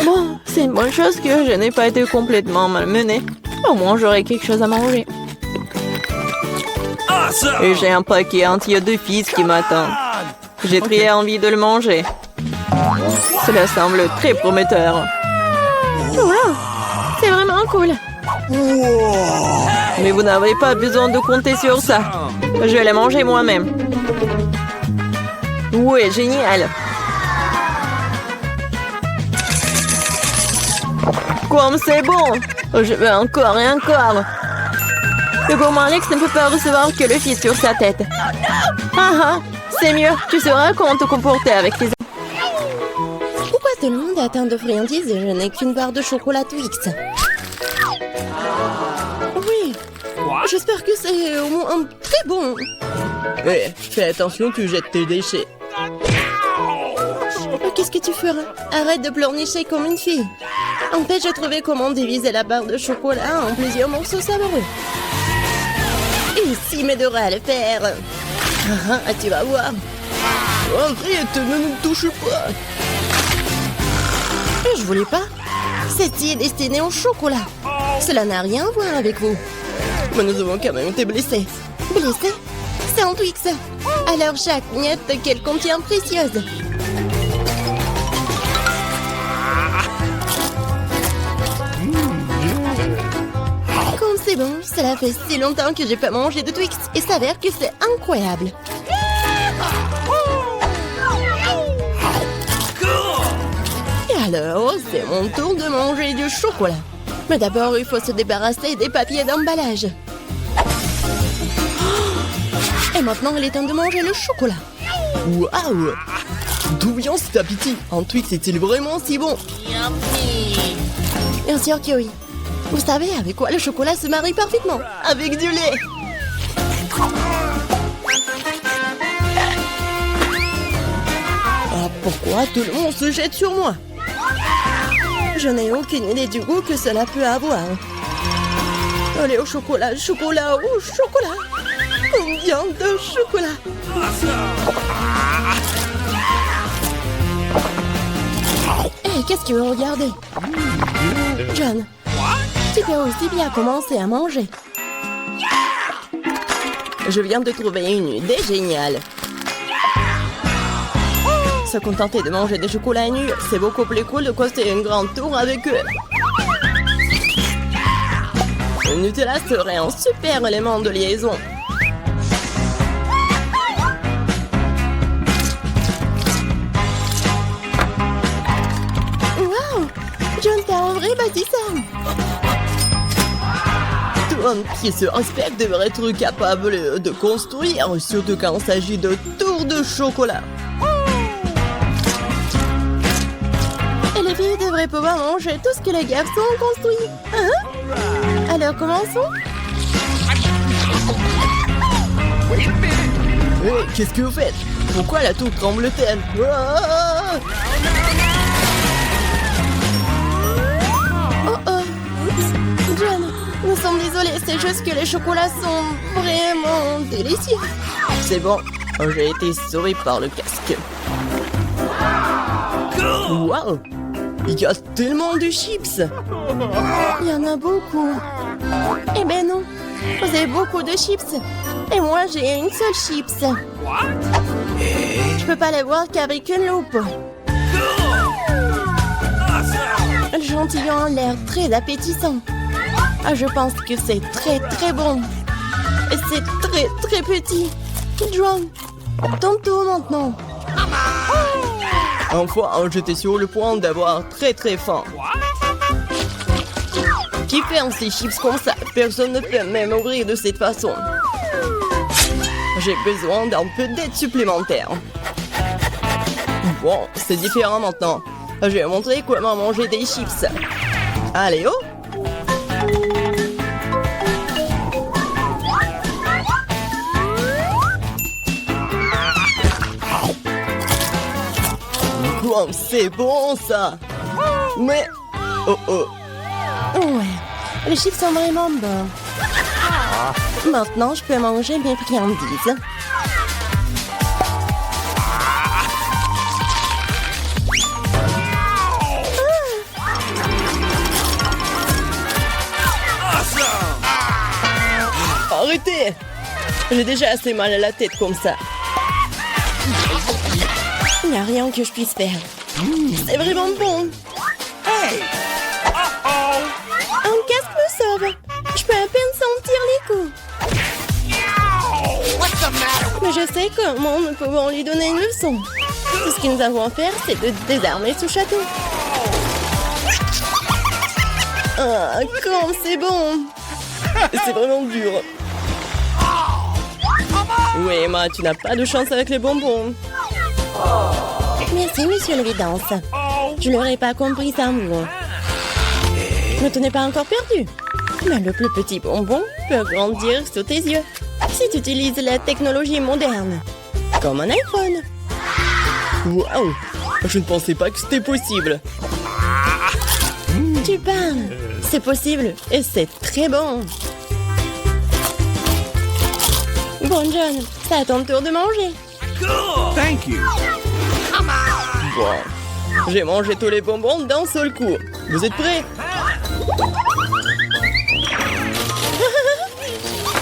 Bon, c'est une bonne chose que je n'ai pas été complètement malmenée. Au moins j'aurai quelque chose à manger. Awesome! Et j'ai un paquet entier de fils qui m'attend. J'ai très envie de le manger. Cela semble très prometteur. Wow, c'est vraiment cool. Mais vous n'avez pas besoin de compter sur ça. Je vais les manger moi-même. Ouais, génial. Comme c'est bon. Je veux encore et encore. Le gourmand Alex ne peut pas recevoir que le fils sur sa tête. Ah ah, c'est mieux. Tu sauras comment te comporter avec tes... Pourquoi tout le monde des atteintes de friandises et je n'ai qu'une barre de chocolat Twix. Oui, j'espère que c'est au moins très bon. Hé, fais attention, tu jettes tes déchets. Qu'est-ce que tu feras? Arrête de pleurnicher comme une fille. En fait, j'ai trouvé comment diviser la barre de chocolat en plusieurs morceaux savoureux. Ici m'aidera à le faire. Tu vas voir. Arrête, ne nous touche pas. Je voulais pas. Ceci est destiné au chocolat. Cela n'a rien à voir avec vous. Mais nous avons quand même été blessés. Blessé? C'est en Twix. Alors chaque miette qu'elle contient précieuse. Comme c'est bon, cela fait si longtemps que j'ai pas mangé de Twix et s'avère que c'est incroyable. Et alors, c'est mon tour de manger du chocolat. Mais d'abord, il faut se débarrasser des papiers d'emballage. Et maintenant, il est temps de manger le chocolat. Waouh! D'où vient cet appétit? Un Twix est-il vraiment si bon? Bien sûr que oui. Vous savez avec quoi le chocolat se marie parfaitement? Avec du lait. Ah, pourquoi tout le monde se jette sur moi? Je n'ai aucune idée du goût que cela peut avoir. Allez, au chocolat, chocolat, au chocolat. Combien de chocolat? Hé, qu'est-ce que vous regardez? John, tu peux aussi bien commencer à manger. Je viens de trouver une idée géniale. Se contenter de manger des chocolats nus, c'est beaucoup plus cool de passer une grande tour avec eux. Le Nutella serait un super élément de liaison. Wow! John, t'es un vrai bâtisseur! Tout un qui se respecte devrait être capable de construire, surtout quand il s'agit de tours de chocolat. Et les filles devraient pouvoir manger tout ce que les garçons ont construit. Hein? Alors commençons. Hé, qu'est-ce que vous faites? Pourquoi la tour tremble-t-elle? Ah! Oh oh! Oups! John, nous sommes désolés, c'est juste que les chocolats sont vraiment délicieux. C'est bon, j'ai été sauvé par le casque. Waouh! Il y a tellement de chips! Il y en a beaucoup. Eh ben non, vous avez beaucoup de chips. Et moi, j'ai une seule chips. Je peux pas les voir qu'avec une loupe. Le chantillon a l'air très appétissant. Ah, je pense que c'est très très bon. Et c'est très très petit. John, ton tour maintenant. Enfin, j'étais sur le point d'avoir très très faim. Qui fait un ces chips comme ça? Personne ne peut même ouvrir de cette façon. J'ai besoin d'un peu d'aide supplémentaire. Bon, c'est différent maintenant. Je vais montrer comment manger des chips. Allez, oh! Wow, c'est bon ça! Mais... Oh oh! Ouais, les chips sont vraiment bons. Maintenant, je peux manger mes friandises. Arrêtez! J'ai déjà assez mal à la tête comme ça. Il n'y a rien que je puisse faire. C'est vraiment bon. Hey! Un casque me sauve. Je peux à peine sentir les coups. Mais je sais comment nous pouvons lui donner une leçon. Tout ce que nous avons à faire, c'est de désarmer ce château. Ah, comme c'est bon. C'est vraiment dur. Oui, Emma, tu n'as pas de chance avec les bonbons. Merci, monsieur le vidance. Je l'aurais pas compris ça, moi. Mais tu n'es pas encore perdu. Mais le plus petit bonbon peut grandir sous tes yeux si tu utilises la technologie moderne, comme un iPhone. Waouh! Je ne pensais pas que c'était possible. Tu parles. C'est possible et c'est très bon. Bon, John, c'est à ton tour de manger. Thank you. Bon. J'ai mangé tous les bonbons d'un seul coup. Vous êtes prêts?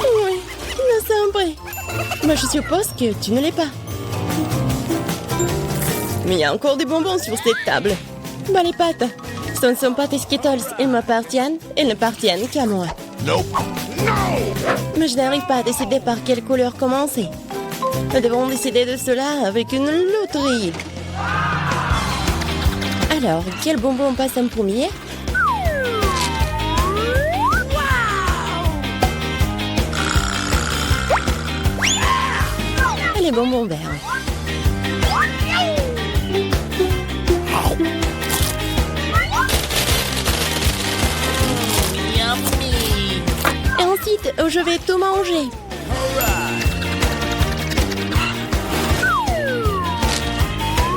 Oui, nous sommes prêts. Mais je suppose que tu ne l'es pas. Mais il y a encore des bonbons sur cette table. Bah les pattes, ce ne sont pas tes Skittles, ils m'appartiennent, ils n'appartiennent qu'à moi. Nope. Mais je n'arrive pas à décider par quelle couleur commencer. Nous devons décider de cela avec une loterie. Alors, quel bonbon passe en premier? Et les bonbons verts. Et ensuite, je vais tout manger.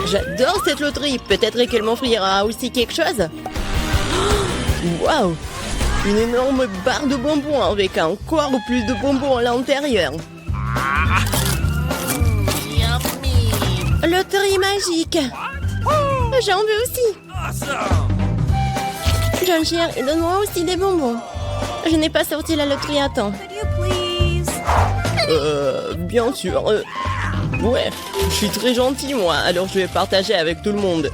J'adore cette loterie. Peut-être qu'elle m'offrira aussi quelque chose. Waouh! Une énorme barre de bonbons avec encore plus de bonbons à l'intérieur. Loterie magique. J'en veux aussi. Awesome. John Cher, donne-moi aussi des bonbons. Je n'ai pas sorti la loterie à temps. Bien sûr. Ouais, je suis très gentil, moi, alors je vais partager avec tout le monde.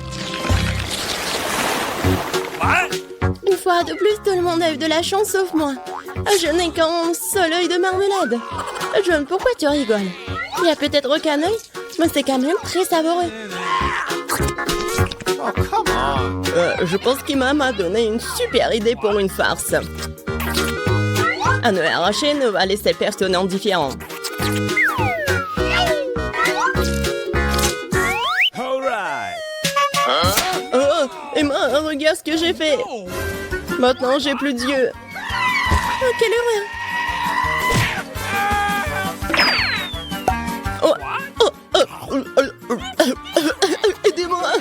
What? Une fois de plus, tout le monde a eu de la chance sauf moi. Je n'ai qu'un seul œil de marmelade. John, pourquoi tu rigoles? Il y a peut-être qu'un œil, mais c'est quand même très savoureux. Oh, come on. Je pense qu'Emma m'a donné une super idée pour une farce. Un œil arraché ne va laisser personne indifférent. All right. Oh, Emma, regarde ce que j'ai fait. Maintenant, j'ai plus d'yeux. Oh, quelle horreur! Aidez-moi!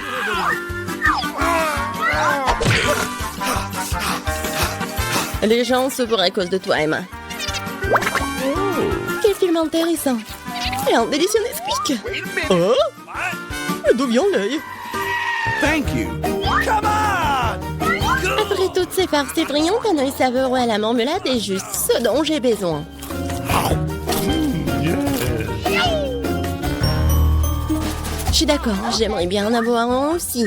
Les gens se feraient à cause de toi, Emma. Quel film intéressant! Et un délicieux Nesquik. Oh? D'où vient l'œil? Thank you. Come on. Go. Après toutes ces farces effrayantes, un œil savoureux à la marmelade est juste ce dont j'ai besoin. Je suis d'accord, j'aimerais bien en avoir un aussi.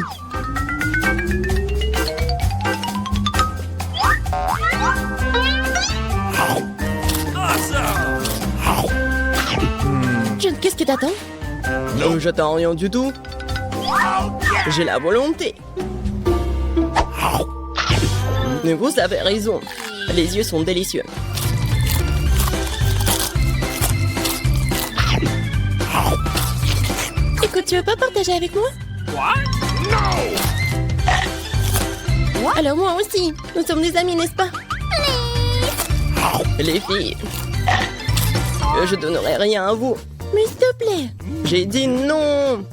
Awesome. John, qu'est-ce que t'attends? J'attends rien du tout. J'ai la volonté. Mais vous avez raison. Les yeux sont délicieux. Écoute, tu veux pas partager avec moi? What? No. Alors moi aussi, nous sommes des amis, n'est-ce pas? Les filles, je donnerai rien à vous. Mais s'il te plaît. J'ai dit non.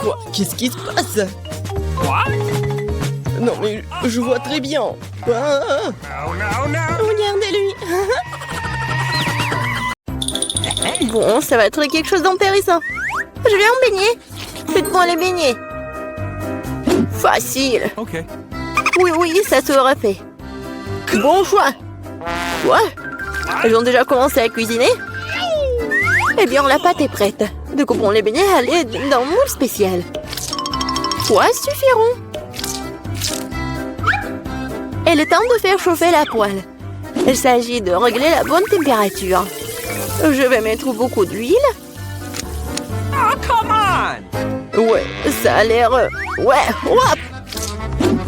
Quoi? Qu'est-ce qui se passe? What? Non mais je vois très bien. Ah. No, no, no. Regardez-lui. Bon, ça va être quelque chose d'intéressant. Je vais en baigner. Faites-moi les beignets. Facile. Okay. Oui, oui, ça sera fait. Bon choix. Quoi? Elles ont déjà commencé à cuisiner? Eh bien, la pâte est prête. Découpons les beignets à l'aide d'un moule spécial. Quoi suffiront? Il est temps de faire chauffer la poêle. Il s'agit de régler la bonne température. Je vais mettre beaucoup d'huile. Oh, come on. Ouais, ça a l'air... Ouais, hop.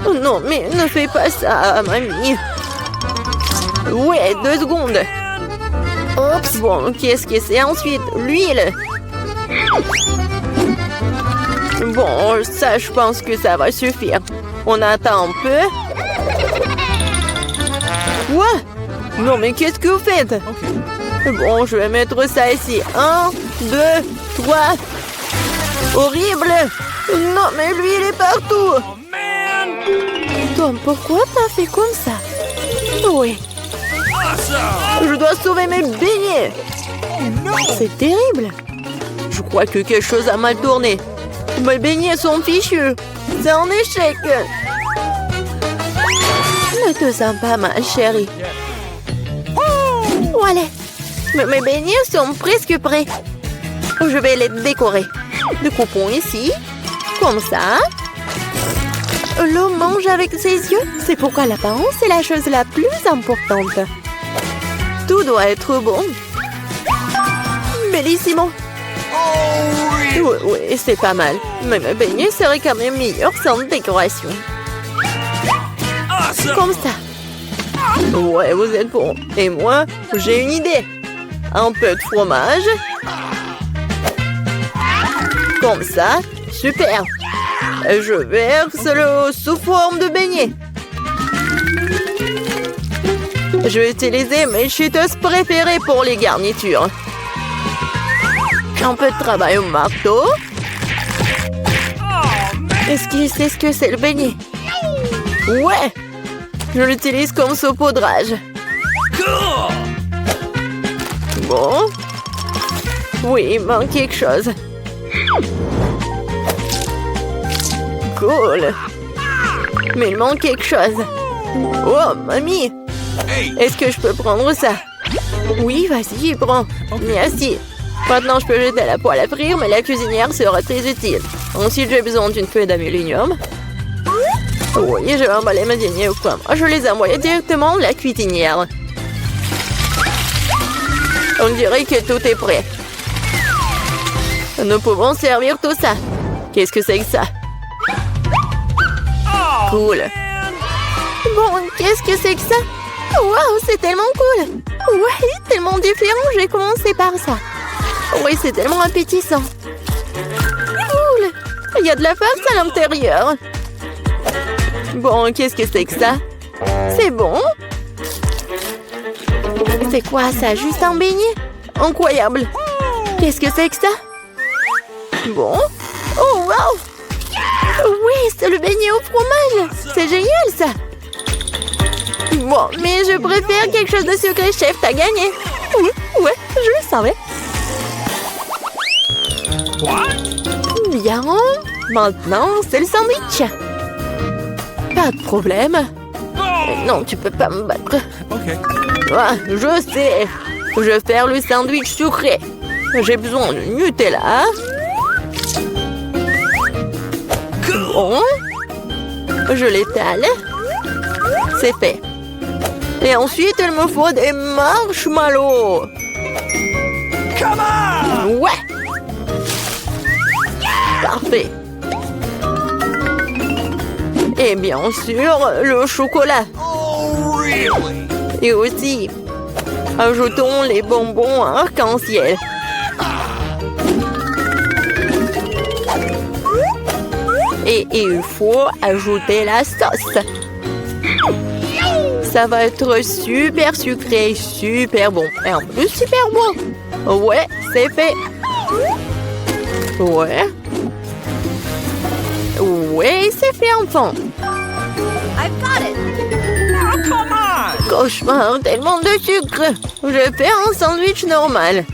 Oh non, mais ne fais pas ça, mamie. Ouais, 2 secondes. Oups, bon, qu'est-ce que c'est ensuite? L'huile. Bon, ça, je pense que ça va suffire. On attend un peu. Quoi? Non, mais qu'est-ce que vous faites? Bon, je vais mettre ça ici. 1, 2, 3. Horrible! Non, mais lui, il est partout! Oh, man! Tom, pourquoi t'as fait comme ça? Oui, Awesome! je dois sauver mes beignets! C'est terrible! Je crois que quelque chose a mal tourné. Mes beignets sont fichus. C'est un échec. Ne te sens pas mal, chérie. Voilà. Mes beignets sont presque prêts. Je vais les décorer. Découpons ici. Comme ça. L'homme mange avec ses yeux. C'est pourquoi l'apparence est la chose la plus importante. Tout doit être bon. Bellissimo. Oui, c'est pas mal. Mais mes beignets seraient quand même meilleurs sans décoration. Awesome! Comme ça. Ouais, vous êtes bon. Et moi, j'ai une idée. Un peu de fromage. Comme ça. Super. Je verse-le sous forme de beignet. Je vais utiliser mes cheetos préférées pour les garnitures. Un peu de travail au marteau. Est-ce qu'il sait ce que c'est le beignet? Ouais! Je l'utilise comme saupoudrage. Cool! Bon. Oui, il manque quelque chose. Cool. Mais il manque quelque chose. Oh, mamie! Hey! Est-ce que je peux prendre ça? Oui, vas-y, prends. Merci. Maintenant, je peux jeter la poêle à frire, mais la cuisinière sera très utile. Ensuite, j'ai besoin d'une feuille d'aluminium. Oui, je vais emballer mes beignets aux pommes. Je les envoie directement à la cuisinière. On dirait que tout est prêt. Nous pouvons servir tout ça. Qu'est-ce que c'est que ça? Cool. Bon, qu'est-ce que c'est que ça? Waouh, c'est tellement cool. Ouais, tellement différent. Je vais commencer par ça. Oui, c'est tellement appétissant. Cool. Il y a de la farce à l'intérieur. Bon, qu'est-ce que c'est que ça? C'est bon? C'est quoi ça? Juste un beignet? Incroyable. Qu'est-ce que c'est que ça? Bon. Oh, wow. Oui, c'est le beignet au fromage. C'est génial, ça. Bon, mais je préfère quelque chose de sucré, chef. T'as gagné. Oui, ouais, je le savais. What? Bien. Maintenant, c'est le sandwich. Pas de problème. Non, tu peux pas me battre. Okay. Ah, je sais. Je vais faire le sandwich sucré. J'ai besoin de Nutella. Bon. Je l'étale. C'est fait. Et ensuite, il me faut des marshmallows. Come on! Ouais. Parfait. Et bien sûr, le chocolat. Oh, really? Et aussi, ajoutons les bonbons arc-en-ciel. Et il faut ajouter la sauce. Ça va être super sucré, super bon. Et en plus, super bon. Ouais, c'est fait. Ouais. Ouais, c'est fait, enfant. Oh, come on! Cauchemar, tellement de sucre. Je vais faire un sandwich normal.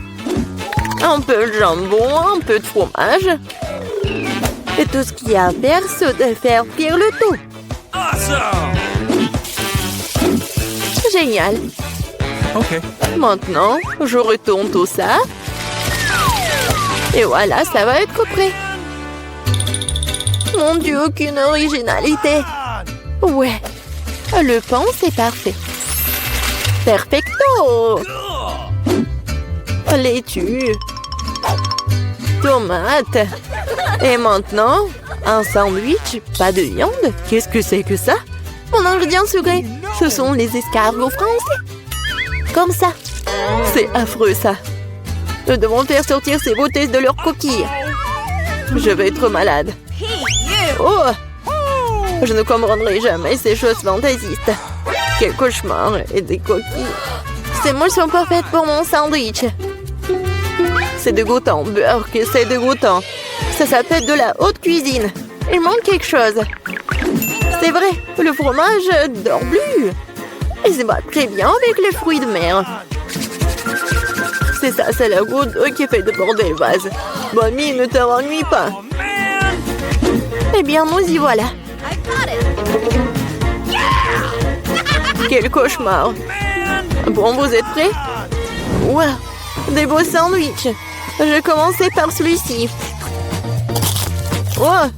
Un peu de jambon, un peu de fromage. Et tout ce qu'il y a à faire, c'est de faire cuire le tout. Awesome! Génial. Okay. Maintenant, je retourne tout ça. Et voilà, ça va être prêt. Mon Dieu, aucune originalité. Ouais, le pain, c'est parfait. Perfecto. Laitue. Tomate. Et maintenant, un sandwich, pas de viande. Qu'est-ce que c'est que ça? Mon ingrédient secret, ce sont les escargots français. Comme ça. C'est affreux, ça. Nous devons faire sortir ces beautés de leurs coquilles. Je vais être malade. Oh! Je ne comprendrai jamais ces choses fantaisistes. Quel cauchemar et des coquilles. Ces moules sont parfaites pour mon sandwich. C'est dégoûtant, Burke, c'est dégoûtant. Ça s'appelle de la haute cuisine. Il manque quelque chose. C'est vrai, le fromage dort plus. Et c'est pas très bien avec les fruits de mer. C'est ça, c'est la goutte d'eau qui fait déborder le vase. Bonnie, ne t'ennuie pas. Oh, man! Eh bien, nous y voilà. Quel cauchemar. Bon, vous êtes prêts? Wow, des beaux sandwichs. Je vais commencer par celui-ci. Oh,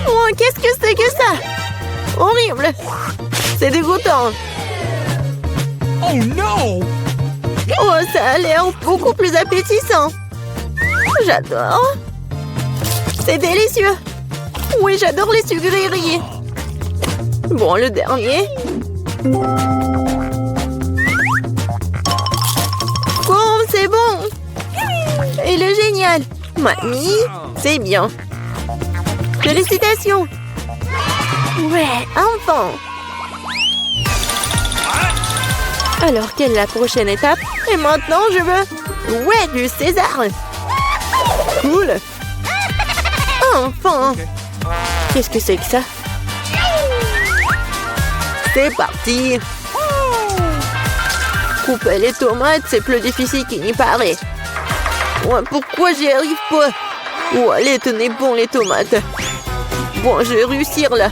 oh, qu'est-ce que c'est que ça? Horrible. C'est dégoûtant. Oh no! Oh, ça a l'air beaucoup plus appétissant. J'adore. C'est délicieux. Oui, j'adore les sucreries. Bon, le dernier. Oh, c'est bon. Il est génial. Mamie, c'est bien. Félicitations. Ouais, enfin. Alors, quelle est la prochaine étape? Et maintenant, je veux... Ouais, du César. Cool. Enfin. Qu'est-ce que c'est que ça? C'est parti. Couper les tomates, c'est plus difficile qu'il n'y paraît. Ouais, pourquoi j'y arrive pas? Oh, allez, tenez bon les tomates. Bon, je vais réussir là.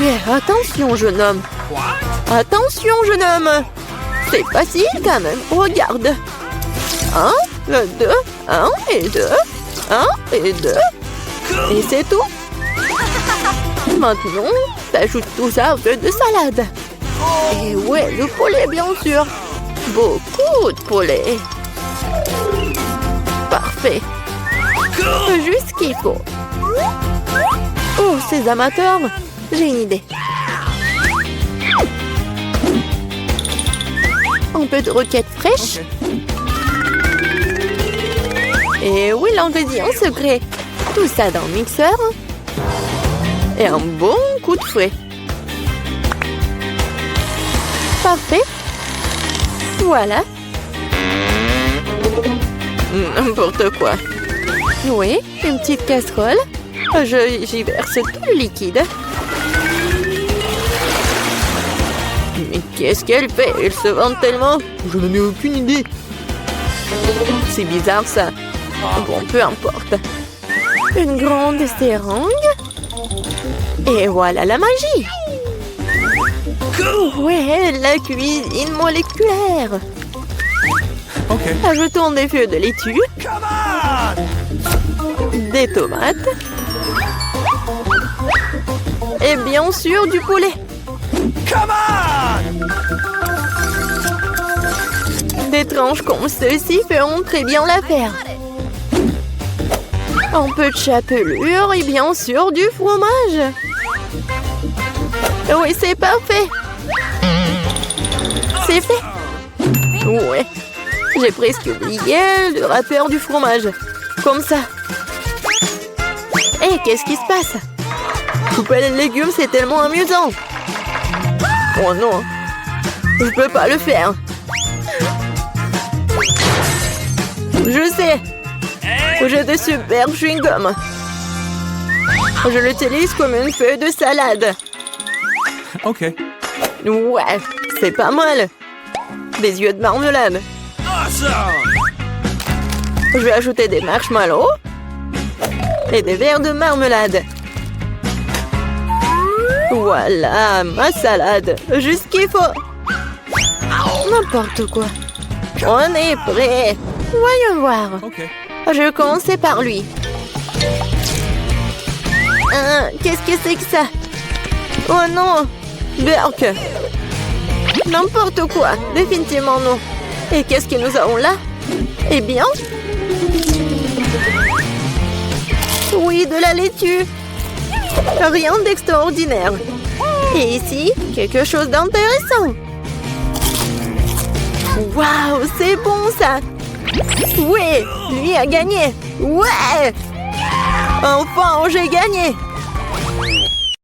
Yeah, attention, jeune homme. Attention, jeune homme. C'est facile quand même. Regarde. 1, 2, 1 et 2. 1 et 2. Et c'est tout. Maintenant, t'ajoutes tout ça au peu de salade. Et ouais, le poulet, bien sûr. Beaucoup de poulet. Parfait. Juste ce qu'il faut. Oh, ces amateurs, j'ai une idée. Un peu de roquette fraîche. Et oui, l'ingrédient secret. Tout ça dans le mixeur. Et un bon coup de fouet. Parfait. Voilà. N'importe quoi. Oui, une petite casserole. J'y verse tout le liquide. Mais qu'est-ce qu'elle fait? Elle se vante tellement. Je n'en ai aucune idée. C'est bizarre ça. Bon, peu importe. Une grande seringue. Et voilà la magie. Ouais, la cuisine moléculaire. Okay. Ajoutons des feuilles de laitue, Come on! des tomates et bien sûr du poulet. Come on! Des tranches comme ceci feront très bien l'affaire. Un peu de chapelure et bien sûr du fromage. Oui, c'est parfait. C'est fait. Ouais. J'ai presque oublié le rappeur du fromage. Comme ça. Hé, qu'est-ce qui se passe? Couper les légumes, c'est tellement amusant. Oh non. Je peux pas le faire. Je sais. J'ai de super chewing-gum. Je l'utilise comme une feuille de salade. OK. Ouais, c'est pas mal. Des yeux de marmelade. Awesome! Je vais ajouter des marshmallows et des verres de marmelade. Voilà, ma salade. Juste ce qu'il faut. N'importe quoi. On est prêt. Voyons voir. OK. Je vais commencer par lui. Qu'est-ce que c'est que ça? Oh non! Burke! N'importe quoi. Définitivement non. Et qu'est-ce que nous avons là? Eh bien... Oui, de la laitue. Rien d'extraordinaire. Et ici, quelque chose d'intéressant. Waouh, c'est bon ça. Ouais, lui a gagné. Ouais. Enfin, j'ai gagné!